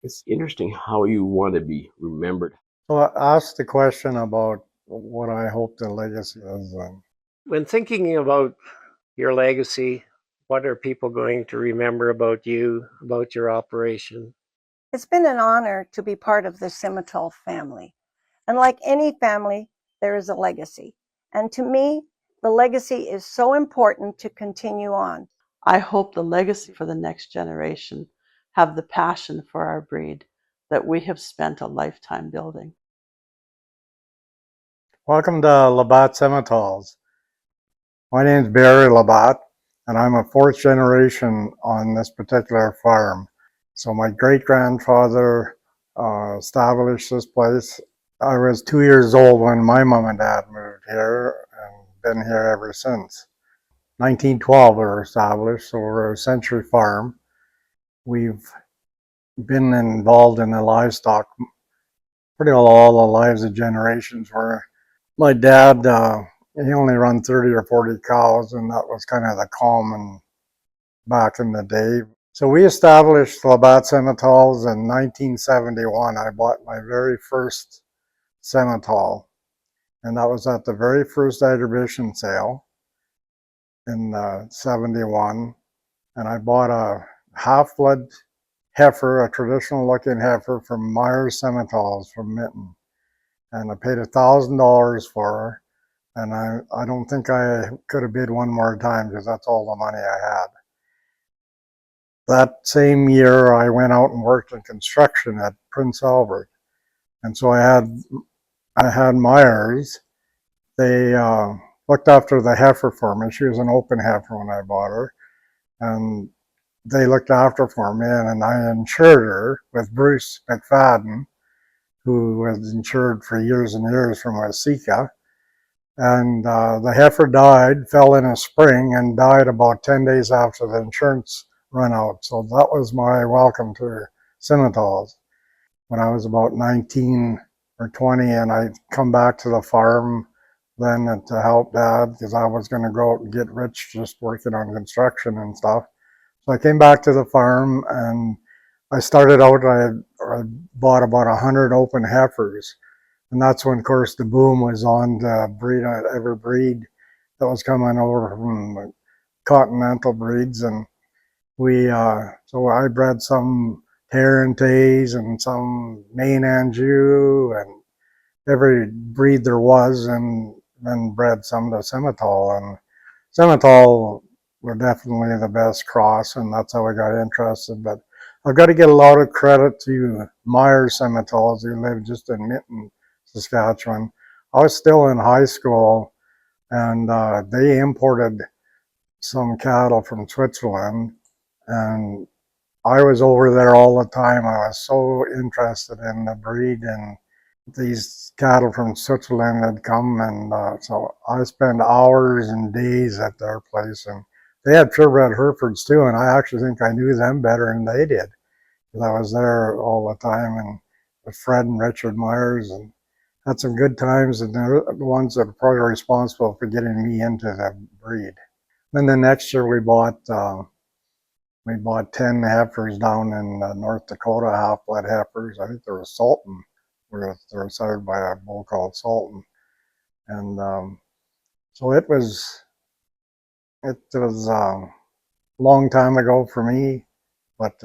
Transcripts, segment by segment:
It's interesting how you want to be remembered. So I asked the question about what I hope the legacy is. When thinking about your legacy, what are people going to remember about you, about your operation? It's been an honor to be part of the Simmental family. And like any family, there is a legacy. And to me, the legacy is so important to continue on. I hope the legacy for the next generation have the passion for our breed that we have spent a lifetime building. Welcome to LaBatte Simmentals. My name is Barry LaBatte, and I'm a fourth generation on this particular farm. So my great-grandfather established this place. I was 2 years old when my mom and dad moved here and been here ever since. 1912 we were established, so we're a century farm. We've been involved in the livestock pretty well all the lives of generations. Where my dad, he only run 30 or 40 cows, and that was kind of the common back in the day. So we established LaBatte Simmentals in 1971. I bought my very first Simmental, and that was at the very first exhibition sale in 71. And I bought a half-blood heifer, a traditional looking heifer from Myers Simmentals from Minton. And I paid $1,000 for her. And I don't think I could have bid one more time because that's all the money I had. That same year, I went out and worked in construction at Prince Albert. And so I had Myers. They looked after the heifer for me. She was an open heifer when I bought her. And they looked after for me, and I insured her with Bruce McFadden, who was insured for years and years from Waseca. And the heifer died, fell in a spring, and died about 10 days after the insurance run out. So that was my welcome to Simmentals. When I was about 19 or 20, and I'd come back to the farm then to help Dad, because I was going to go out and get rich just working on construction and stuff. So I came back to the farm, and I started out, I bought about 100 open heifers. And that's when, of course, the boom was on to breed, every breed that was coming over from continental breeds. And so I bred some Tarantays and some Maine Anjou and every breed there was, and then bred some to Simmental. And Simmental were definitely the best cross, and that's how I got interested. But I've got to get a lot of credit to Myers Simmentals, who lived just in Minton, Saskatchewan. I was still in high school, and they imported some cattle from Switzerland, and I was over there all the time. I was so interested in the breed, and these cattle from Switzerland had come, and so I spent hours and days at their place. And they had purebred Herefords too, and I actually think I knew them better than they did, because I was there all the time, and with Fred and Richard Myers, and had some good times, and they're the ones that are probably responsible for getting me into the breed. Then the next year we bought 10 heifers down in North Dakota, half-blood heifers. I think they were Sultan. They were sired by a bull called Sultan. And so it was a long time ago for me, but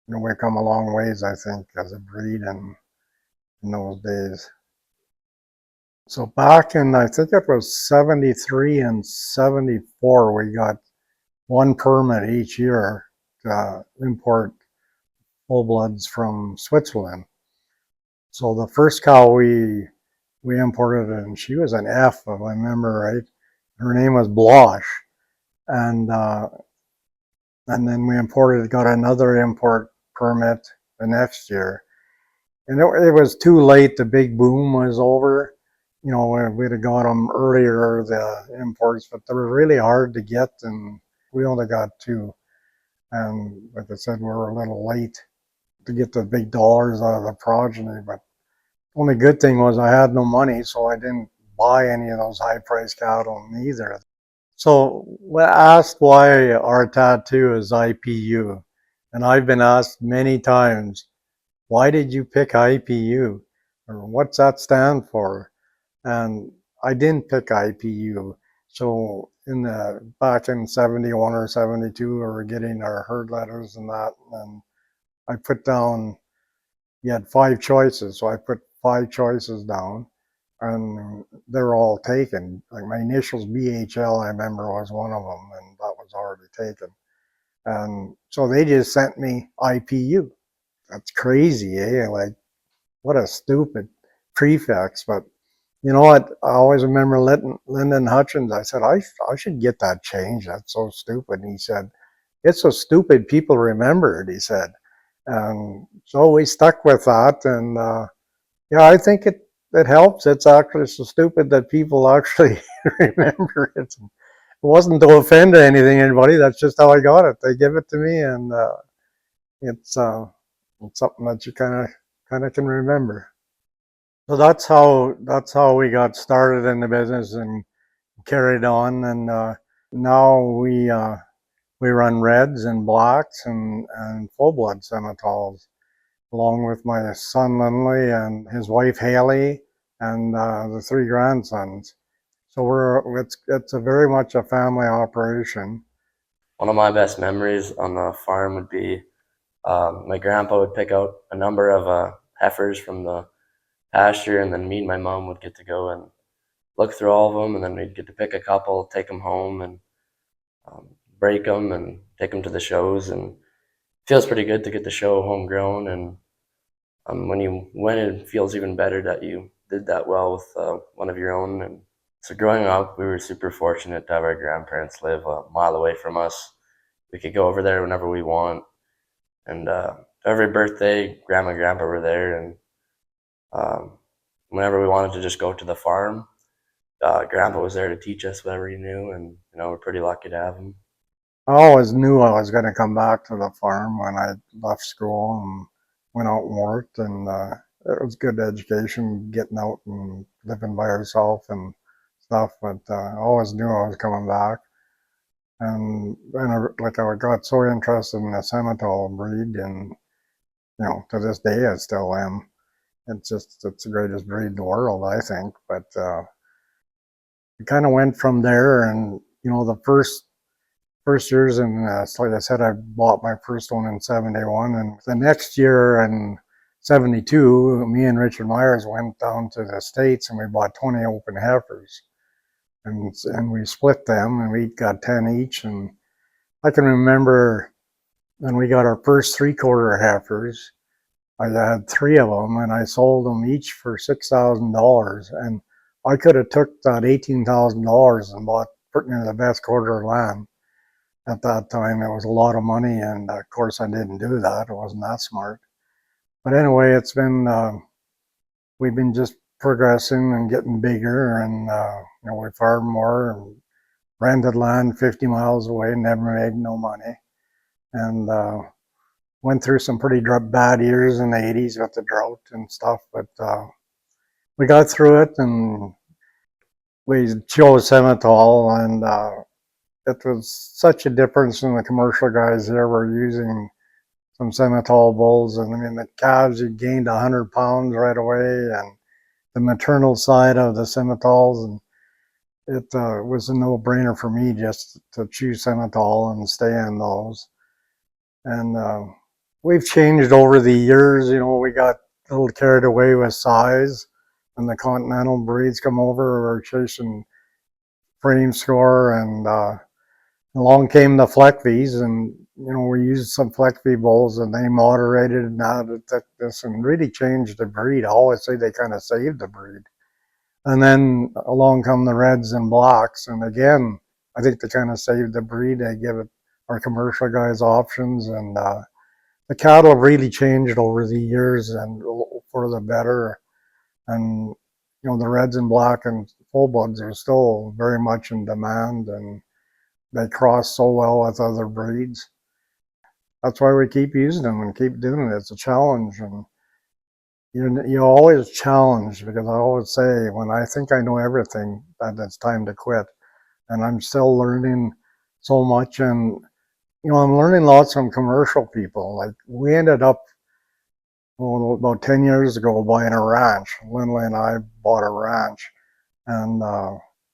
we've come a long ways, I think, as a breed in those days. So back in, I think it was 73 and 74, we got one permit each year to import full-bloods from Switzerland. So the first cow we imported, and she was an F, if I remember right. Her name was Blosh. And then we got another import permit the next year. And it was too late. The big boom was over. We'd have got them earlier, the imports, but they were really hard to get, and we only got two. And like I said, we were a little late to get the big dollars out of the progeny. But the only good thing was I had no money, so I didn't buy any of those high-priced cattle either. So we asked why our tattoo is IPU. And I've been asked many times, why did you pick IPU? Or what's that stand for? And I didn't pick IPU. So back in 71 or 72, we were getting our herd letters and that, and I put down, you had 5 choices. So I put 5 choices down, and they're all taken. Like my initials BHL, I remember, was one of them, and that was already taken. And so they just sent me IPU. That's crazy, eh? Like, what a stupid prefix. But you know what? I always remember Lyndon Hutchins. I said, I should get that changed. That's so stupid. And he said, it's so stupid people remember it, he said. And so we stuck with that. And yeah, I think it helps. It's actually so stupid that people actually remember it. It wasn't to offend anybody. That's just how I got it. They give it to me, and it's something that you kind of can remember. So that's how we got started in the business and carried on. And now we run reds and blacks and full blood Simmentals, along with my son Lindley and his wife Haley and the 3 grandsons. So it's a very much a family operation. One of my best memories on the farm would be my grandpa would pick out a number of heifers from the pasture, and then me and my mom would get to go and look through all of them, and then we'd get to pick a couple, take them home, and break them and take them to the shows. And it feels pretty good to get the show homegrown, and when you win, it feels even better that you did that well with one of your own. And so growing up, we were super fortunate to have our grandparents live a mile away from us. We could go over there whenever we want, and every birthday, grandma and grandpa were there, and whenever we wanted to just go to the farm, grandpa was there to teach us whatever he knew, and we're pretty lucky to have him. I always knew I was going to come back to the farm when I left school and went out and worked, and it was good education, getting out and living by yourself and stuff. But I always knew I was coming back, and I got so interested in the Simmental breed, and to this day I still am. It's the greatest breed in the world, I think. But it kind of went from there, and the first years, and like I said, I bought my first one in 71, and the next year in 72, me and Richard Myers went down to the States and we bought 20 open heifers, and we split them, and we got 10 each. And I can remember when we got our first 3/4 heifers, I had 3 of them, and I sold them each for $6,000, and I could have took that $18,000 and bought pretty near the best quarter of land. At that time, it was a lot of money, and of course I didn't do that. I wasn't that smart. But anyway, we've been just progressing and getting bigger, and we farmed more and rented land 50 miles away, never made no money, and went through some pretty bad years in the 80s with the drought and stuff. But we got through it, and we chose Simmental, and it was such a difference in the commercial guys here were using some Simmental bulls. And I mean, the calves, you gained 100 pounds right away, and the maternal side of the Simmentals, and it was a no-brainer for me just to choose Simmental and stay in those. And we've changed over the years. We got a little carried away with size, and the continental breeds come over, we're chasing frame score, and along came the Fleckvies, and we used some Fleckvie bulls, and they moderated and added thickness and really changed the breed. I always say they kind of saved the breed. And then along come the reds and blacks, and again, I think they kind of saved the breed. They give it our commercial guys options, and the cattle have really changed over the years and for the better. And the reds and black and full bloods are still very much in demand, and they cross so well with other breeds. That's why we keep using them and keep doing it. It's a challenge, and you always challenge, because I always say when I think I know everything, that it's time to quit. And I'm still learning so much, and I'm learning lots from commercial people. Like we ended up, well, about 10 years ago buying a ranch. Lindley and I bought a ranch, and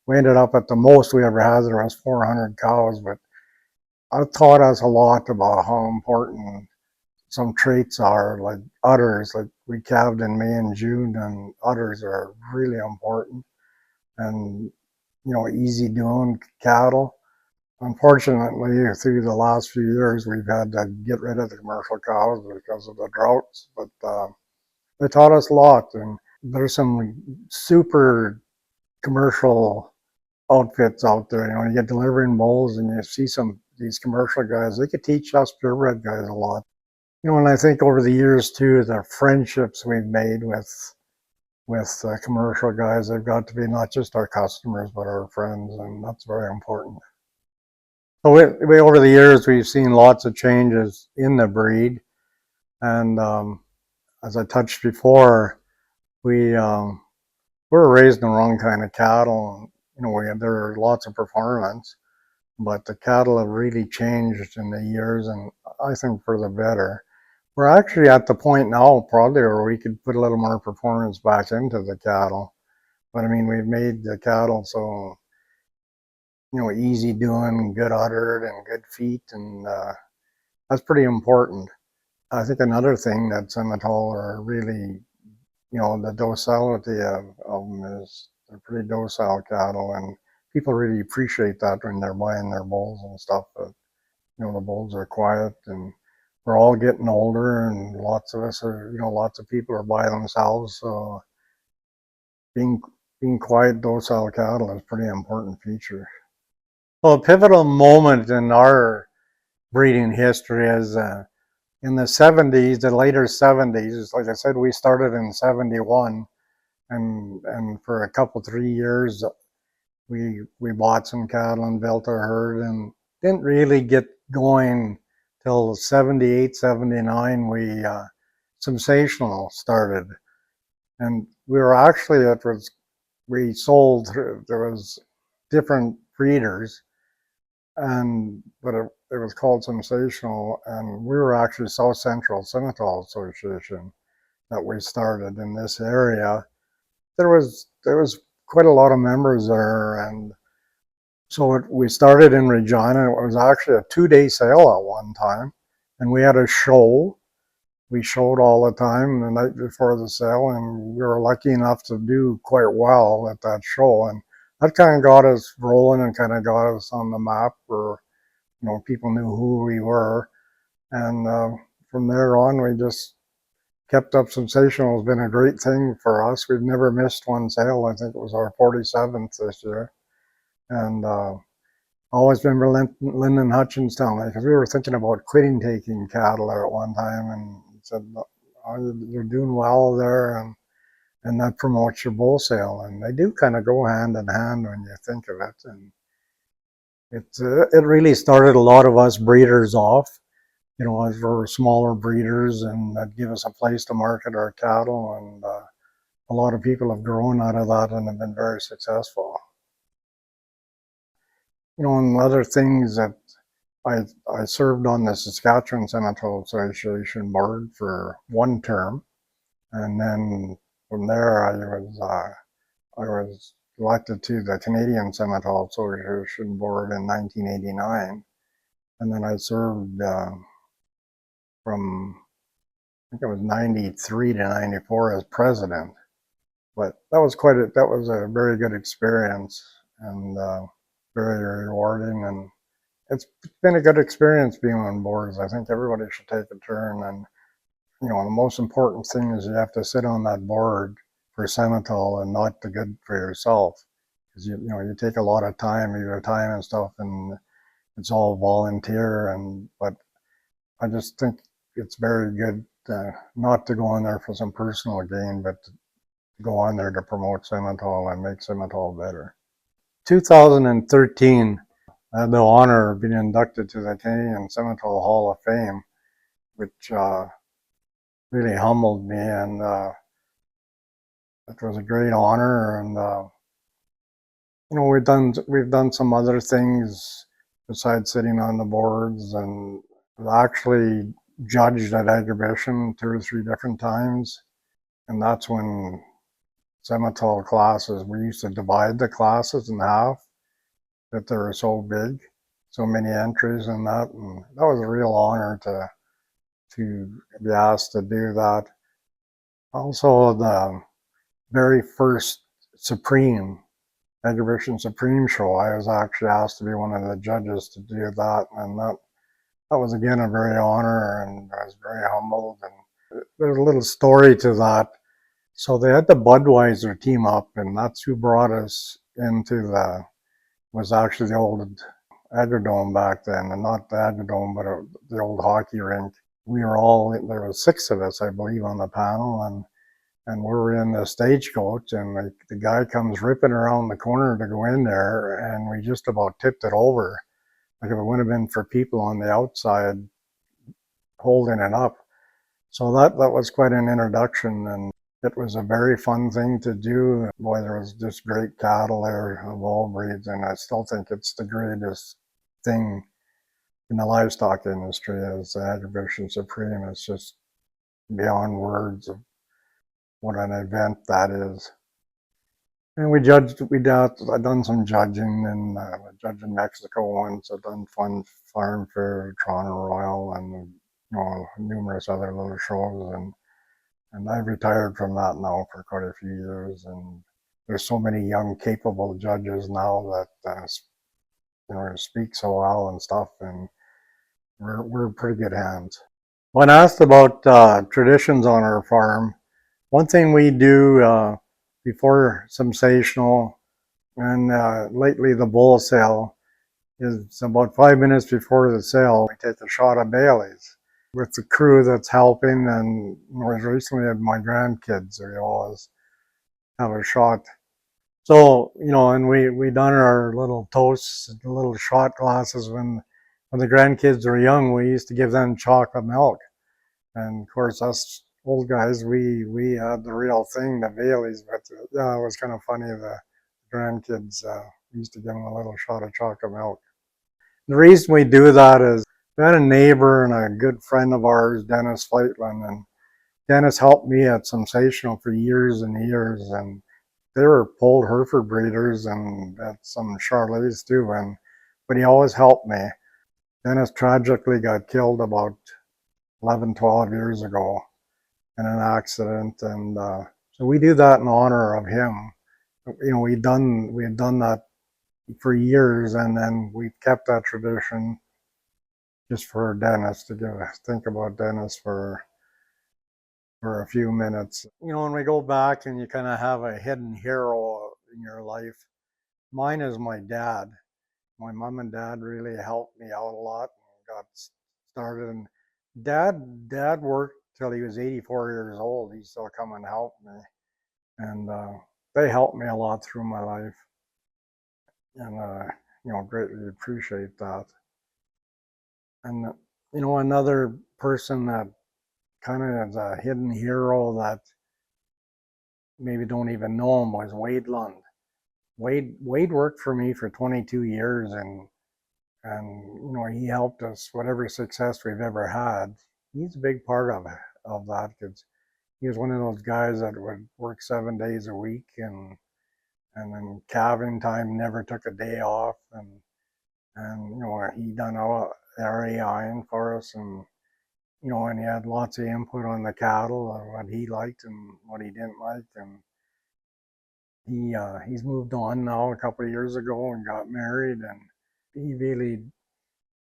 we ended up at the most we ever had there was 400 cows, but it taught us a lot about how important some traits are, like udders. Like we calved in May and June, and udders are really important, and easy doing cattle. Unfortunately, through the last few years, we've had to get rid of the commercial cows because of the droughts, but they taught us a lot. And there's some super commercial outfits out there. You get delivering bulls, and you see these commercial guys. They could teach us purebred guys a lot. And I think over the years too, the friendships we've made with commercial guys, they've got to be not just our customers but our friends, and that's very important. So we over the years we've seen lots of changes in the breed, and as I touched before, we were raised in the wrong kind of cattle. There are lots of performance, but the cattle have really changed in the years, and I think for the better. We're actually at the point now probably where we could put a little more performance back into the cattle. But I mean, we've made the cattle so, easy doing, good uddered and good feet, and that's pretty important. I think another thing that Simmental are really, the docility of them is they're pretty docile cattle, and people really appreciate that when they're buying their bulls and stuff. But, the bulls are quiet, and we're all getting older, and lots of us are, lots of people are by themselves. So being quiet, docile cattle is a pretty important feature. Well, a pivotal moment in our breeding history is in the 70s, the later 70s. Like I said, we started in 71, and for a couple, 3 years, we bought some cattle and built a herd, and didn't really get going till 78, 79. Sensational started, and we were actually, we sold, there was different breeders, but it was called Sensational, and we were actually South Central Simmental Association that we started in this area. There was quite a lot of members there, and so we started in Regina. It was actually a 2-day sale at one time, and we had a show. We showed all the time the night before the sale, and we were lucky enough to do quite well at that show, and that kind of got us rolling and kind of got us on the map where people knew who we were, and from there on we just kept up. Sensational has been a great thing for us. We've never missed one sale. I think it was our 47th this year, and always remember Lyndon Hutchins telling me, because we were thinking about quitting taking cattle there at one time, and he said, "Oh, you're doing well there, and that promotes your bull sale." And they do kind of go hand in hand when you think of it. And it really started a lot of us breeders off, as we're smaller breeders, and that give us a place to market our cattle. And a lot of people have grown out of that and have been very successful. And other things that I served on the Saskatchewan Simmental Association board for one term, and then from there I was elected to the Canadian Simmental Association board in 1989, and then I served from, I think it was 93 to 94 as president. But that was a very good experience, and very rewarding, and it's been a good experience being on boards. I think everybody should take a turn, and the most important thing is you have to sit on that board for Simmental and not the good for yourself, because you take a lot of time, your time and stuff, and it's all volunteer. But I just think it's very good not to go on there for some personal gain, but to go on there to promote Simmental and make Simmental better. 2013, I had the honor of being inducted to the Canadian Simmental Hall of Fame, which really humbled me, and it was a great honor. And we've done some other things besides sitting on the boards, and actually judged at exhibition 2 or 3 different times. And that's when Simmental classes, we used to divide the classes in half, that they were so big, so many entries in that, and that was a real honor to be asked to do that. Also, the very first Supreme Exhibition Supreme show, I was actually asked to be one of the judges to do that, and that was again a very honor, and I was very humbled. And there's a little story to that. So they had the Budweiser team up, and that's who brought us into was actually the old Agrodome back then, and not the Agrodome, but the old hockey rink. We were all, there were 6 of us, I believe, on the panel, and we were in the stagecoach, and the guy comes ripping around the corner to go in there, and we just about tipped it over. Like if it wouldn't have been for people on the outside holding it up. So that was quite an introduction, and it was a very fun thing to do. Boy, there was just great cattle there of all breeds, and I still think it's the greatest thing in the livestock industry is the Exhibition Supreme. It's just beyond words of what an event that is. And we judged, I've done some judging, and I judged in Mexico once. I've done Fun Farm Fair, Toronto Royal, and numerous other little shows, and I've retired from that now for quite a few years. And there's so many young, capable judges now that speak so well and stuff, and we're in pretty good hands. When asked about traditions on our farm, one thing we do before Sensational and lately the bull sale is about 5 minutes before the sale, we take a shot of Bailey's with the crew that's helping, and more recently my grandkids, we always have a shot. So, and we done our little toasts, little shot glasses when the grandkids were young. We used to give them chocolate milk. And of course, us old guys, we had the real thing, the Baileys, but yeah, it was kind of funny. The grandkids used to give them a little shot of chocolate milk. The reason we do that is we had a neighbor and a good friend of ours, Dennis Fleitland, and Dennis helped me at Sensational for years and years, and they were polled Hereford breeders and at some Charolais too, but he always helped me. Dennis tragically got killed about 11, 12 years ago in an accident, and so we do that in honor of him. We had done that for years, and then we kept that tradition just for Dennis, to think about Dennis for a few minutes. When we go back and you kind of have a hidden hero in your life, mine is my dad. My mom and dad really helped me out a lot and got started. And dad worked till he was 84 years old. He still come and help me, and they helped me a lot through my life, and greatly appreciate that. And another person that kind of is a hidden hero that maybe don't even know him was Wade Lund. Wade worked for me for 22 years, and he helped us whatever success we've ever had. He's a big part of that, because he was one of those guys that would work 7 days a week, and then calving time never took a day off, and he done all RAIing for us, and and he had lots of input on the cattle, what he liked and what he didn't like, and he's moved on now a couple of years ago and got married, and he really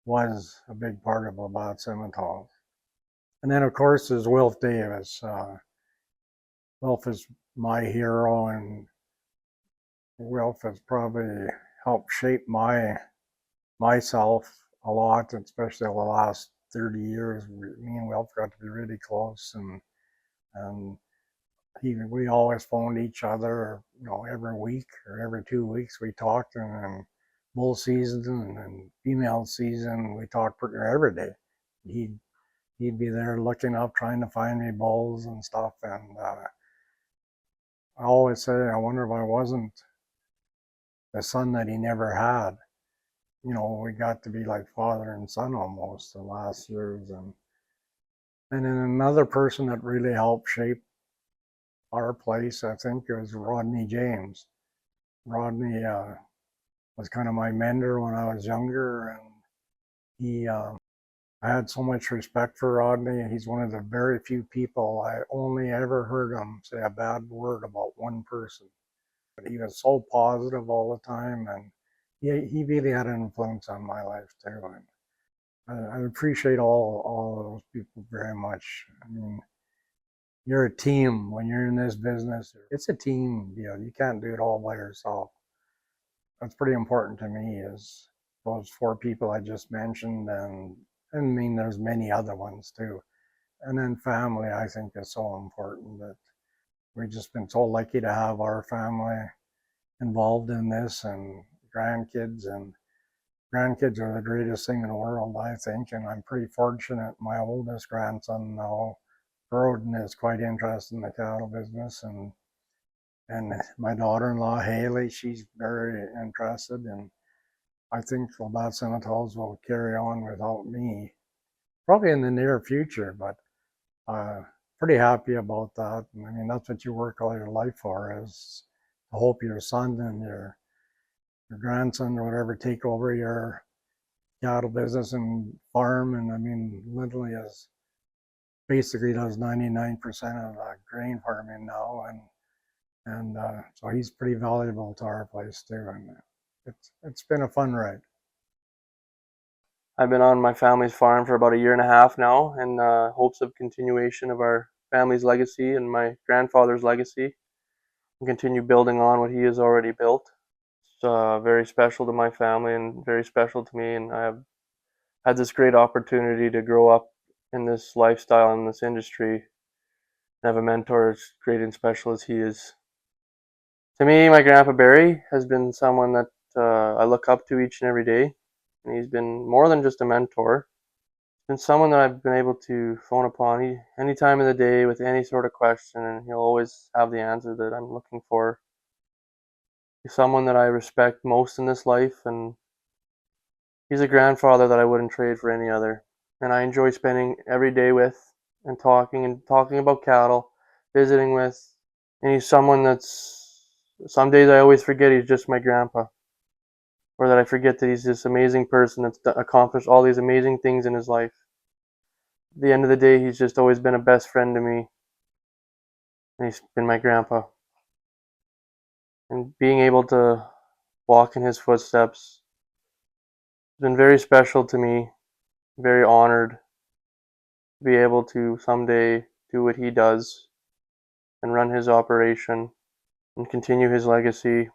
was a big part of LaBatte Simmentals. And then of course is Wilf Davis. Wilf is my hero, and Wilf has probably helped shape myself a lot, especially the last 30 years. Me and Wilf got to be really close, and we always phoned each other, every week or every 2 weeks we talked, and bull season and female season we talked pretty every day. He'd be there looking up, trying to find me bulls and stuff, and I always say, I wonder if I wasn't the son that he never had. we got to be like father and son almost the last years. And then another person that really helped shape our place, I think, was Rodney James. Rodney was kind of my mentor when I was younger, and I had so much respect for Rodney. He's one of the very few people I only ever heard him say a bad word about one person. But he was so positive all the time, and he really had an influence on my life too. And I appreciate all of those people very much. I mean, you're a team when you're in this business. It's a team deal. You can't do it all by yourself. That's pretty important to me, is those four people I just mentioned, and I mean there's many other ones too. And then family, I think, is so important. That we've just been so lucky to have our family involved in this, and grandkids are the greatest thing in the world, I think. And I'm pretty fortunate. My oldest grandson now, Broden, is quite interested in the cattle business, and my daughter-in-law Haley, she's very interested. And I think LaBatte Simmentals will carry on without me, probably in the near future, but pretty happy about that. And I mean, that's what you work all your life for, is to hope your son and your grandson or whatever take over your cattle business and farm. And I mean, literally is basically does 99% of the grain farming now, and so he's pretty valuable to our place too. And it's been a fun ride. I've been on my family's farm for about a year and a half now, in hopes of continuation of our family's legacy and my grandfather's legacy, and continue building on what he has already built. It's very special to my family and very special to me, and I have had this great opportunity to grow up in this lifestyle, in this industry, and have a mentor as great and special as he is. To me, my grandpa Barry has been someone that I look up to each and every day, and he's been more than just a mentor. He's been someone that I've been able to phone upon any time of the day with any sort of question, and he'll always have the answer that I'm looking for. He's someone that I respect most in this life, and he's a grandfather that I wouldn't trade for any other. And I enjoy spending every day with and talking about cattle, visiting with. And he's someone that's, some days I always forget he's just my grandpa, or that I forget that he's this amazing person that's accomplished all these amazing things in his life. At the end of the day, he's just always been a best friend to me, and he's been my grandpa. And being able to walk in his footsteps has been very special to me, very honored to be able to someday do what he does and run his operation and continue his legacy,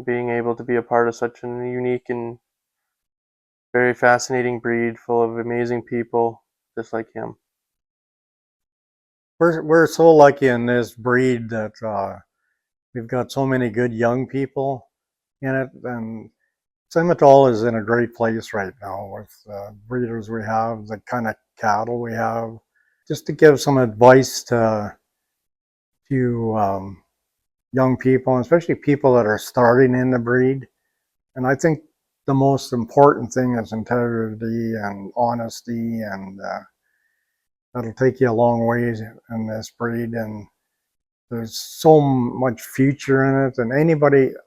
being able to be a part of such a unique and very fascinating breed full of amazing people just like him. We're so lucky in this breed that we've got so many good young people in it, and Simmental is in a great place right now with the breeders we have, the kind of cattle we have. Just to give some advice to young people, especially people that are starting in the breed. And I think the most important thing is integrity and honesty, and that'll take you a long ways in this breed. And there's so much future in it. And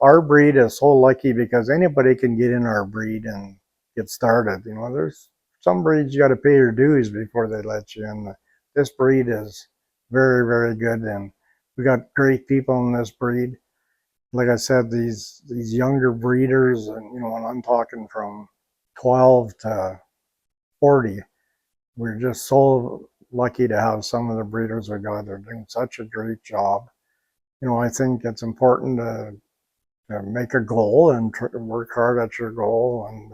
our breed is so lucky because anybody can get in our breed and get started. There's some breeds you got to pay your dues before they let you in. This breed is very, very good, and we got great people in this breed. Like I said, these younger breeders, and when I'm talking from 12 to 40, we're just so lucky to have some of the breeders we got. They're doing such a great job. I think it's important to make a goal and work hard at your goal, and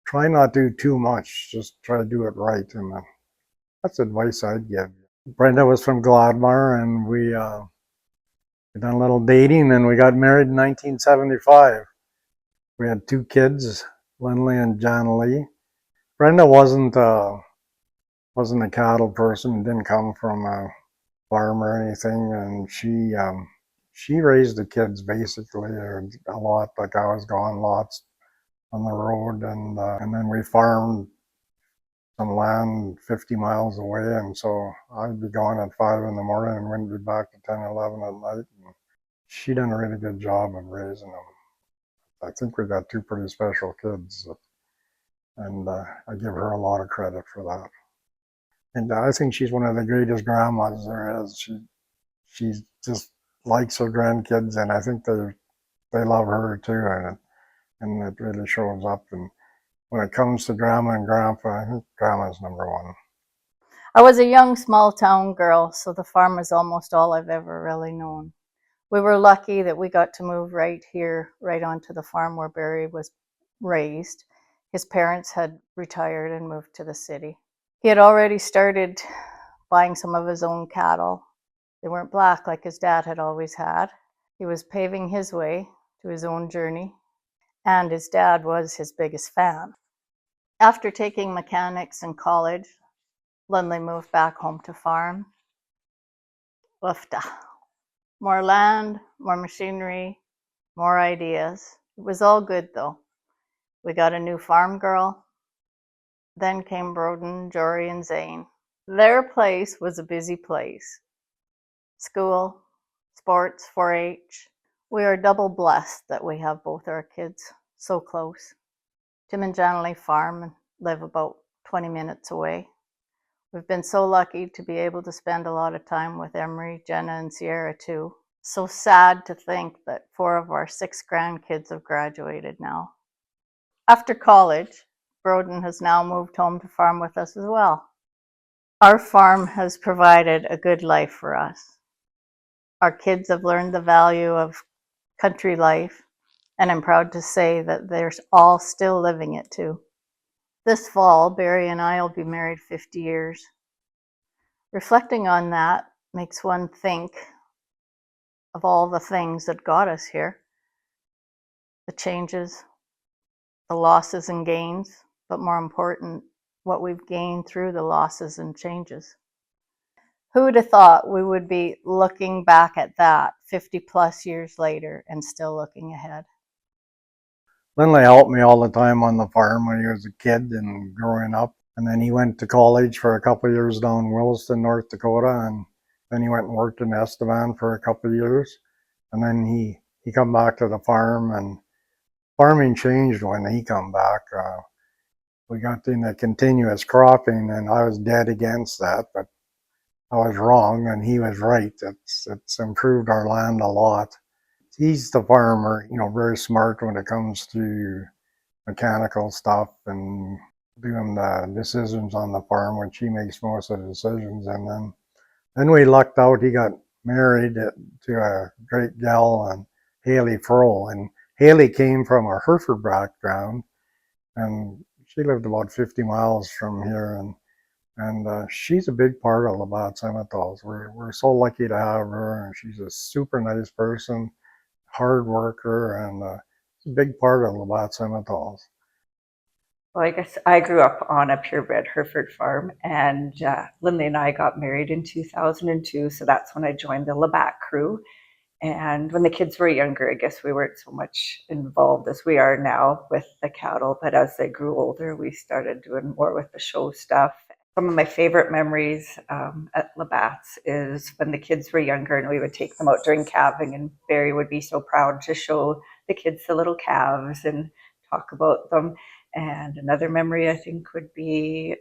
try not to do too much. Just try to do it right, and that's advice I'd give. Brenda was from Gladmar, and we done a little dating, and we got married in 1975. We had 2 kids, Lindley and Jana Lee. Brenda wasn't a cattle person, didn't come from a farm or anything, and she raised the kids basically a lot, like I was gone lots on the road, and then we farmed some land 50 miles away, and so I'd be gone at 5 in the morning and wouldn't be back to 10, 11 at night. And she done a really good job of raising them. I think we got two pretty special kids, and I give her a lot of credit for that. And I think she's one of the greatest grandmas there is. She just likes her grandkids, and I think they love her too, and it really shows up. And when it comes to grandma and grandpa, I think grandma's number one. I was a young small town girl, so the farm was almost all I've ever really known. We were lucky that we got to move right here, right onto the farm where Barry was raised. His parents had retired and moved to the city. He had already started buying some of his own cattle. They weren't black like his dad had always had. He was paving his way to his own journey, and his dad was his biggest fan. After taking mechanics in college, Lindley moved back home to farm. Woofda. More land, more machinery, more ideas. It was all good though. We got a new farm girl. Then came Broden, Jory, and Zane. Their place was a busy place. School, sports, 4-H. We are double blessed that we have both our kids so close. Tim and Janely farm and live about 20 minutes away. We've been so lucky to be able to spend a lot of time with Emery, Jenna, and Sierra too. So sad to think that 4 of our 6 grandkids have graduated now. After college, Broden has now moved home to farm with us as well. Our farm has provided a good life for us. Our kids have learned the value of country life, and I'm proud to say that they're all still living it too. This fall, Barry and I will be married 50 years. Reflecting on that makes one think of all the things that got us here. The changes, the losses and gains, but more important, what we've gained through the losses and changes. Who would have thought we would be looking back at that 50 plus years later and still looking ahead? Lindley helped me all the time on the farm when he was a kid and growing up. And then he went to college for a couple of years down in Williston, North Dakota. And then he went and worked in Estevan for a couple of years. And then he come back to the farm, and farming changed when he come back. We got into continuous cropping, and I was dead against that, but I was wrong and he was right. It's improved our land a lot. He's the farmer, very smart when it comes to mechanical stuff and doing the decisions on the farm, which he makes most of the decisions. And then we lucked out. He got married to a great gal, and Haley Frohl. And Haley came from a Hereford background, and she lived about 50 miles from here. And she's a big part of LaBatte Simmentals. We're so lucky to have her, and she's a super nice person, hard worker, and a big part of LaBatte Simmentals. Well, I guess I grew up on a purebred Hereford farm, and Lindley and I got married in 2002, so that's when I joined the LaBatte crew. And when the kids were younger, I guess we weren't so much involved as we are now with the cattle, but as they grew older, we started doing more with the show stuff. Some of my favorite memories at LaBatte's is when the kids were younger and we would take them out during calving, and Barry would be so proud to show the kids the little calves and talk about them. And another memory I think would be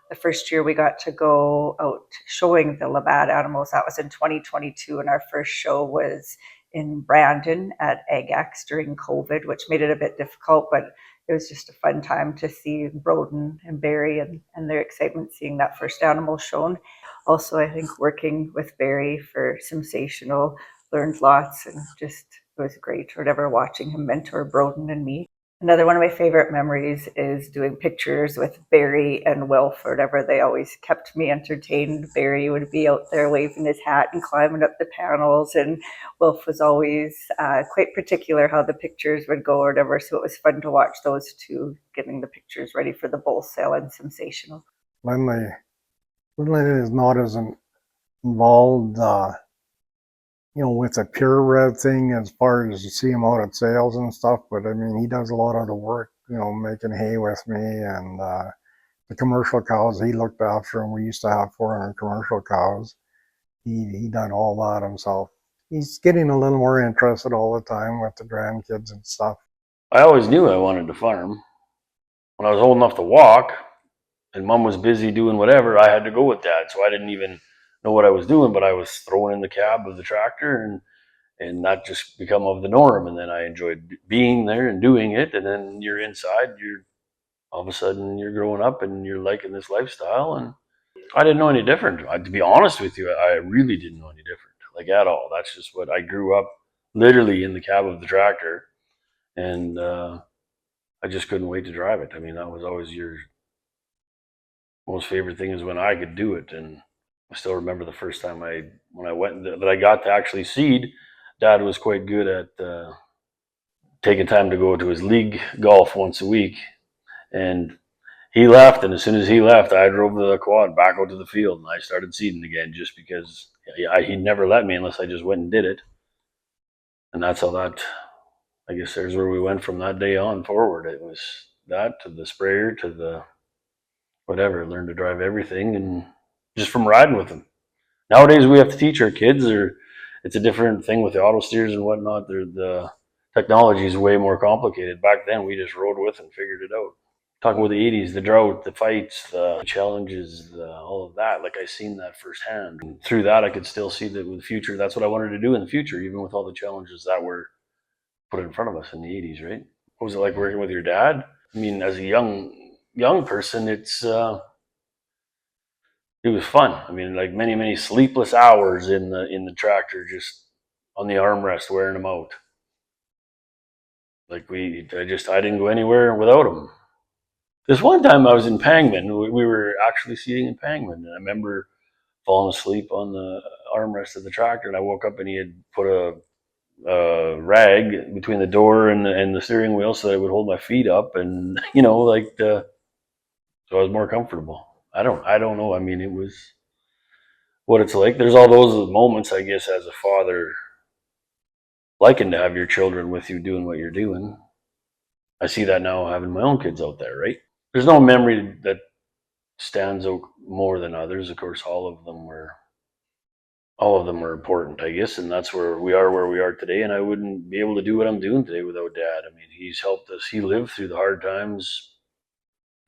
the first year we got to go out showing the LaBatte animals. That was in 2022, and our first show was in Brandon at AgX during COVID, which made it a bit difficult, but it was just a fun time to see Broden and Barry and their excitement seeing that first animal shown. Also, I think working with Barry for Sensational, learned lots, and just it was great or whatever watching him mentor Broden and me. Another one of my favorite memories is doing pictures with Barry and Wilf or whatever. They always kept me entertained. Barry would be out there waving his hat and climbing up the panels, and Wilf was always quite particular how the pictures would go or whatever. So it was fun to watch those two getting the pictures ready for the bull sale and Sensational. Lindley is not as involved with the purebred thing as far as you see him out at sales and stuff, but I mean, he does a lot of the work making hay with me, and the commercial cows he looked after, and we used to have 400 commercial cows. He done all that himself. He's getting a little more interested all the time with the grandkids and stuff. I always knew I wanted to farm. When I was old enough to walk and mom was busy doing whatever, I had to go with dad. So I didn't even know what I was doing, but I was thrown in the cab of the tractor, and that just become of the norm. And then I enjoyed being there and doing it. And then you're inside, you're all of a sudden you're growing up and you're liking this lifestyle. And I didn't know any different. To be honest with you, I really didn't know any different, like at all. That's just what I grew up literally in the cab of the tractor. And I just couldn't wait to drive it. I mean, that was always your most favorite thing, is when I could do it. And I still remember the first time when I went, that I got to actually seed. Dad was quite good at taking time to go to his league golf once a week. And he left, and as soon as he left, I drove the quad back out to the field, and I started seeding again, just because he never let me unless I just went and did it. And that's how that, I guess there's where we went from that day on forward. It was that to the sprayer to the whatever. Learned to drive everything, and just from riding with them. Nowadays we have to teach our kids, or it's a different thing with the auto steers and whatnot. The technology is way more complicated. Back then we just rode with and figured it out. Talking about the 80s, the drought, the fights, the challenges, all of that, like I seen that firsthand. And through that, I could still see that with the future, that's what I wanted to do in the future, even with all the challenges that were put in front of us in the 80s, right? What was it like working with your dad? I mean, as a young person, it was fun. I mean, like many sleepless hours in the tractor, just on the armrest, wearing them out. Like I didn't go anywhere without him. This one time I was in Pangman. We were actually seating in Pangman, and I remember falling asleep on the armrest of the tractor, and I woke up and he had put a rag between the door and the steering wheel so that I would hold my feet up, and so I was more comfortable. I don't know. I mean, it was what it's like. There's all those moments, I guess, as a father, liking to have your children with you doing what you're doing. I see that now having my own kids out there, right? There's no memory that stands out more than others. Of course, all of them were important, I guess, and that's where we are today. And I wouldn't be able to do what I'm doing today without Dad. I mean, he's helped us. He lived through the hard times.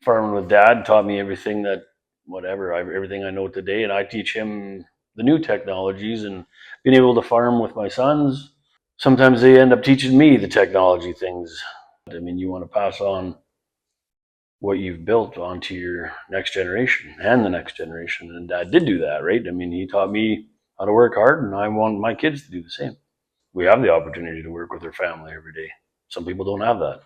Farming with Dad taught me everything everything I know today, and I teach him the new technologies. And being able to farm with my sons, sometimes they end up teaching me the technology things. I mean, you want to pass on what you've built onto your next generation and the next generation. And Dad did do that, right? I mean, he taught me how to work hard, and I want my kids to do the same. We have the opportunity to work with our family every day. Some people don't have that.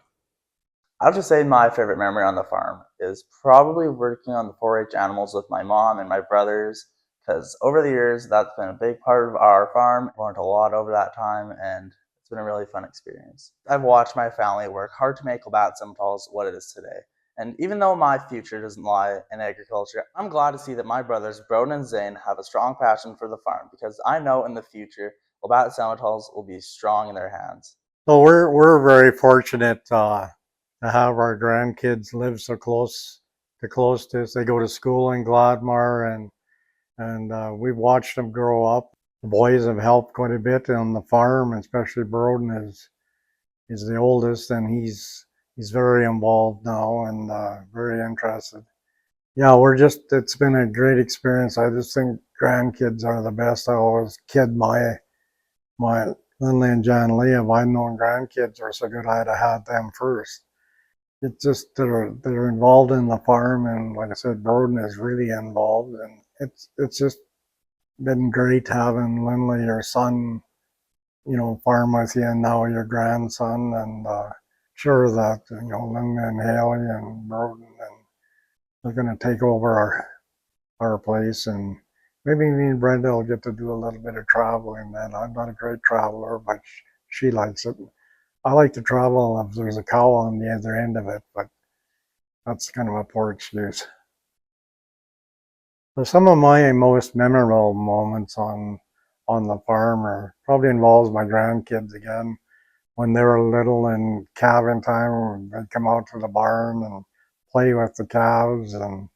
I'll just say my favorite memory on the farm is probably working on the 4-H animals with my mom and my brothers, because over the years, that's been a big part of our farm. I learned a lot over that time, and it's been a really fun experience. I've watched my family work hard to make LaBatte Simmentals what it is today. And even though my future doesn't lie in agriculture, I'm glad to see that my brothers, Broden and Zane, have a strong passion for the farm, because I know in the future, LaBatte Simmentals will be strong in their hands. So we're very fortunate to have our grandkids live so close to us. They go to school in Gladmar, and we've watched them grow up. The boys have helped quite a bit on the farm, especially Broden is the oldest, and he's very involved now and very interested. Yeah, it's been a great experience. I just think grandkids are the best. I always kid my Lindley and John Lee, if I'd known grandkids were so good, I'd have had them first. It's just they're involved in the farm, and like I said, Broden is really involved, and it's just been great having Lindley, your son, farm with you, and now your grandson, and sure that Lindley and Haley and Broden, and they're going to take over our place, and maybe me and Brenda will get to do a little bit of traveling. Then I'm not a great traveler, but she likes it. I like to travel if there's a cow on the other end of it, but that's kind of a poor excuse. So some of my most memorable moments on the farm probably involves my grandkids again. when they were little and calving time, they'd come out to the barn and play with the calves and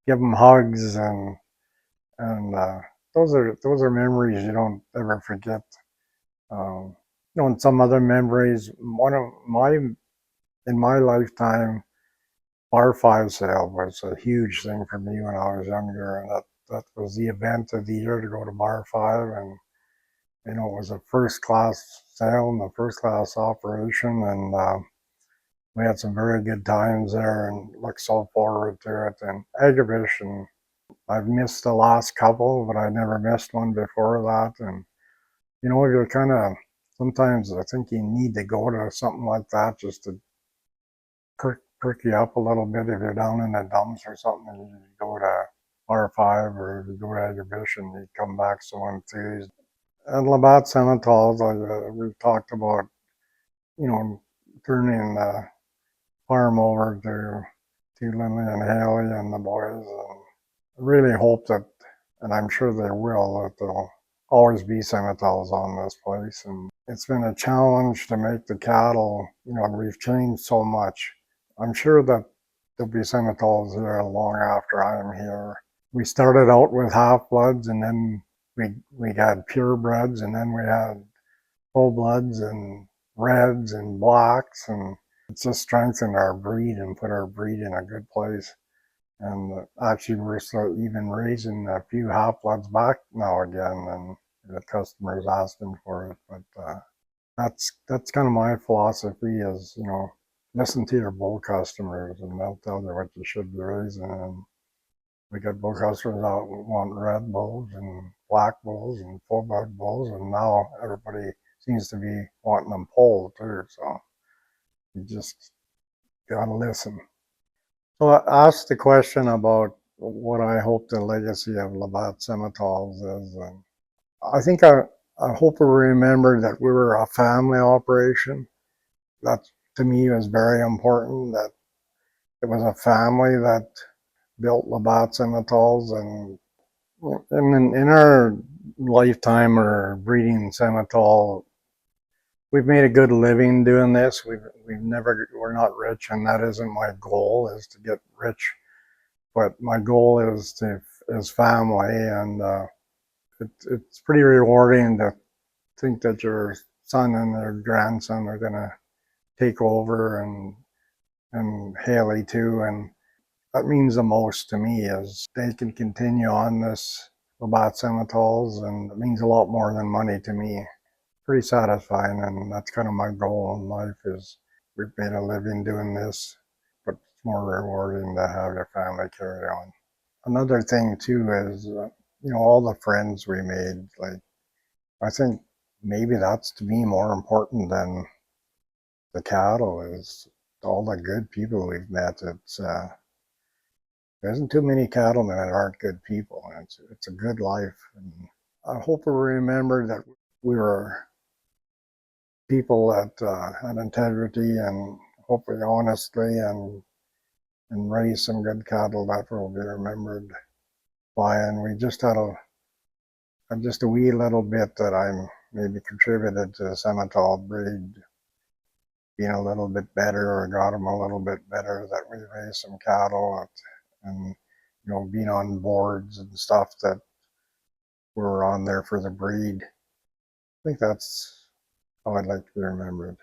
give them hugs, and those are memories you don't ever forget. And some other memories, in my lifetime, bar five sale was a huge thing for me when I was younger, and that was the event of the year to go to bar five, and it was a first class sale and a first class operation, and we had some very good times there and look so forward to it. And exhibition, I've missed the last couple, but I never missed one before that. And you're kind of, sometimes I think you need to go to something like that just to perk you up a little bit. If you're down in the dumps or something, and you go to R5 or you go to exhibition, you come back so enthused. And LaBatte Simmentals, we talked about, turning the farm over to Lindley and Haley and the boys. And I really hope that, and I'm sure they will, that there'll always be Simmentals on this place. And it's been a challenge to make the cattle, we've changed so much. I'm sure that there'll be Simmentals here long after I'm here. We started out with half-bloods, and then we had purebreds, and then we had full-bloods and reds and blacks, and it's just strengthened our breed and put our breed in a good place. And actually, we're even raising a few half-bloods back now again, and the customers asking for it. But that's kind of my philosophy is, listen to your bull customers, and they'll tell you what you should be raising. And we got bull customers out want red bulls and black bulls and full-blood bulls, and now everybody seems to be wanting them polled too. So you just gotta listen. So I asked the question about what I hope the legacy of LaBatte Simmentals is. And I think I hope we remember that we were a family operation. That to me was very important, that it was a family that built LaBatte Simmentals. And in our lifetime or breeding Simmental, we've made a good living doing this. We're not rich, and that isn't my goal, is to get rich. But my goal is family, and it's pretty rewarding to think that your son and your grandson are gonna take over, and Haley too, and that means the most to me, is they can continue on this LaBatte Simmentals, and it means a lot more than money to me. Pretty satisfying, and that's kind of my goal in life, is we've made a living doing this, but it's more rewarding to have your family carry on. Another thing too is, all the friends we made, like, I think maybe that's to me more important than the cattle, is all the good people we've met. There isn't too many cattlemen that aren't good people, and it's a good life. And I hope we remember that we were people that had integrity and hopefully honestly, and raised some good cattle that will be remembered by. And we just had just a wee little bit that I'm maybe contributed to the Simmental breed being a little bit better, or got them a little bit better, that we raised some cattle, and being on boards and stuff that were on there for the breed. I think that's how I'd like to be remembered.